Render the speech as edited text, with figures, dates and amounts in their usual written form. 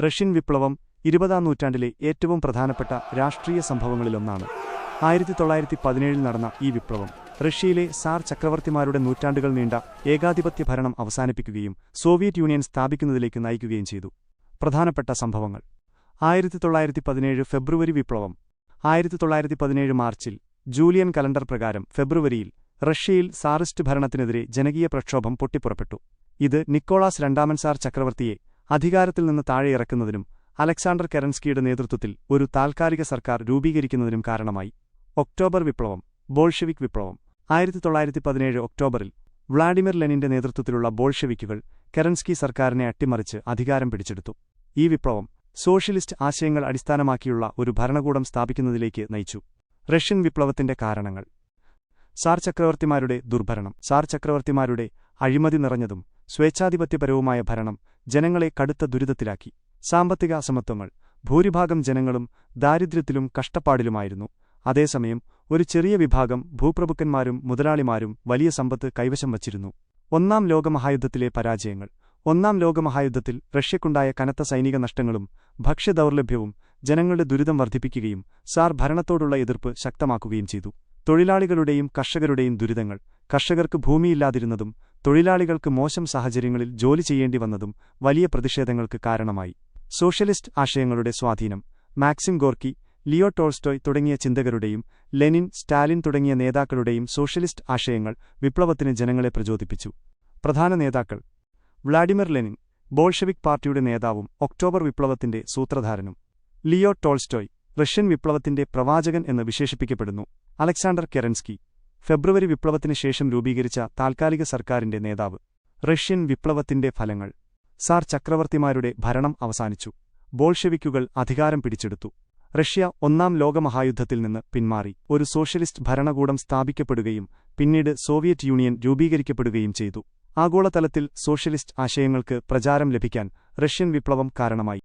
Russian വിപ്ലവം 20-ാം നൂറ്റാണ്ടിലെ ഏറ്റവും പ്രധാനപ്പെട്ട രാഷ്ട്രീയ സംഭവങ്ങളിലൊന്നാണ്. 1917-ൽ നടന്ന ഈ വിപ്ലവം റഷ്യയിലെ സാർ ചക്രവർത്തിമാരുടെ നൂറ്റാണ്ടുകൾ നീണ്ട ഏകാധിപത്യ ഭരണം അവസാനിപ്പിക്കുകയും സോവിയറ്റ് യൂണിയൻ സ്ഥാപിക്കുന്നതിലേക്ക് നയിക്കുകയും ചെയ്തു. പ്രധാനപ്പെട്ട സംഭവങ്ങൾ: 1917 ഫെബ്രുവരി വിപ്ലവം. 1917 മാർച്ചിൽ ജൂലിയൻ കലണ്ടർ പ്രകാരം ഫെബ്രുവരിയിൽ റഷ്യയിൽ സാറിസ്റ്റ് ഭരണത്തിനെതിരെ ജനകീയ പ്രക്ഷോഭം പൊട്ടിപ്പുറപ്പെട്ടു. ഇത് നിക്കോളാസ് രണ്ടാമൻ സാർ ചക്രവർത്തിയെ അധികാരത്തിൽ നിന്ന് താഴെയിറക്കുന്നതിനും അലക്സാണ്ടർ കെറൻസ്കിയുടെ നേതൃത്വത്തിൽ ഒരു താൽക്കാലിക സർക്കാർ രൂപീകരിക്കുന്നതിനും കാരണമായി. ഒക്ടോബർ വിപ്ലവം, ബോൾഷെവിക് വിപ്ലവം. 1917 ഒക്ടോബറിൽ വ്ളാഡിമിർ ലെനിന്റെ നേതൃത്വത്തിലുള്ള ബോൾഷെവിക്കുകൾ കെറൻസ്കി സർക്കാരിനെ അട്ടിമറിച്ച് അധികാരം പിടിച്ചെടുത്തു. ഈ വിപ്ലവം സോഷ്യലിസ്റ്റ് ആശയങ്ങൾ അടിസ്ഥാനമാക്കിയുള്ള ഒരു ഭരണകൂടം സ്ഥാപിക്കുന്നതിലേക്ക് നയിച്ചു. റഷ്യൻ വിപ്ലവത്തിന്റെ കാരണങ്ങൾ: സാർ ചക്രവർത്തിമാരുടെ ദുർഭരണം. സാർ ചക്രവർത്തിമാരുടെ അഴിമതി നിറഞ്ഞതും സ്വേച്ഛാധിപത്യപരവുമായ ഭരണം ജനങ്ങളെ കടുത്ത ദുരിതത്തിലാക്കി. സാമ്പത്തിക അസമത്വങ്ങൾ: ഭൂരിഭാഗം ജനങ്ങളും ദാരിദ്ര്യത്തിലും കഷ്ടപ്പാടിലുമായിരുന്നു. അതേസമയം ഒരു ചെറിയ വിഭാഗം ഭൂപ്രഭുക്കന്മാരും മുതലാളിമാരും വലിയ സമ്പത്ത് കൈവശം വച്ചിരുന്നു. ഒന്നാം ലോകമഹായുദ്ധത്തിലെ പരാജയങ്ങൾ. ഒന്നാം ലോകമഹായുദ്ധത്തിൽ റഷ്യക്കുണ്ടായ കനത്ത സൈനിക നഷ്ടങ്ങളും ഭക്ഷ്യദൗർലഭ്യവും ജനങ്ങളുടെ ദുരിതം വർദ്ധിപ്പിക്കുകയും സാർ ഭരണത്തോടുള്ള എതിർപ്പ് ശക്തമാക്കുകയും ചെയ്തു. തൊഴിലാളികളുടെയും കർഷകരുടെയും ദുരിതങ്ങൾ. കർഷകർക്ക് ഭൂമിയില്ലാതിരുന്നതും തൊഴിലാളികൾക്ക് മോശം സാഹചര്യങ്ങളിൽ ജോലി ചെയ്യേണ്ടി വന്നതും വലിയ പ്രതിഷേധങ്ങൾക്ക് കാരണമായി. സോഷ്യലിസ്റ്റ് ആശയങ്ങളുടെ സ്വാധീനം. മാക്സിം ഗോർക്കി, ലിയോ ടോൾസ്റ്റോയ് തുടങ്ങിയ ചിന്തകരുടെയും ലെനിൻ, സ്റ്റാലിൻ തുടങ്ങിയ നേതാക്കളുടെയും സോഷ്യലിസ്റ്റ് ആശയങ്ങൾ വിപ്ലവത്തിന് ജനങ്ങളെ പ്രചോദിപ്പിച്ചു. പ്രധാന നേതാക്കൾ: വ്ളാഡിമിർ ലെനിൻ, ബോൾഷെവിക് പാർട്ടിയുടെ നേതാവും ഒക്ടോബർ വിപ്ലവത്തിന്റെ സൂത്രധാരനും. ലിയോ ടോൾസ്റ്റോയ്, റഷ്യൻ വിപ്ലവത്തിന്റെ പ്രവാചകൻ എന്ന് വിശേഷിപ്പിക്കപ്പെടുന്നു. അലക്സാണ്ടർ കെറൻസ്കി, ഫെബ്രുവരി വിപ്ലവത്തിന് ശേഷം രൂപീകരിച്ച താൽക്കാലിക സർക്കാരിന്റെ നേതാവ്. റഷ്യൻ വിപ്ലവത്തിന്റെ ഫലങ്ങൾ: സാർ ചക്രവർത്തിമാരുടെ ഭരണം അവസാനിച്ചു. ബോൾഷെവിക്കുകൾ അധികാരം പിടിച്ചെടുത്തു. റഷ്യ ഒന്നാം ലോകമഹായുദ്ധത്തിൽ നിന്ന് പിന്മാറി. ഒരു സോഷ്യലിസ്റ്റ് ഭരണകൂടം സ്ഥാപിക്കപ്പെടുകയും പിന്നീട് സോവിയറ്റ് യൂണിയൻ രൂപീകരിക്കപ്പെടുകയും ചെയ്തു. ആഗോളതലത്തിൽ സോഷ്യലിസ്റ്റ് ആശയങ്ങൾക്ക് പ്രചാരം ലഭിക്കാൻ റഷ്യൻ വിപ്ലവം കാരണമായി.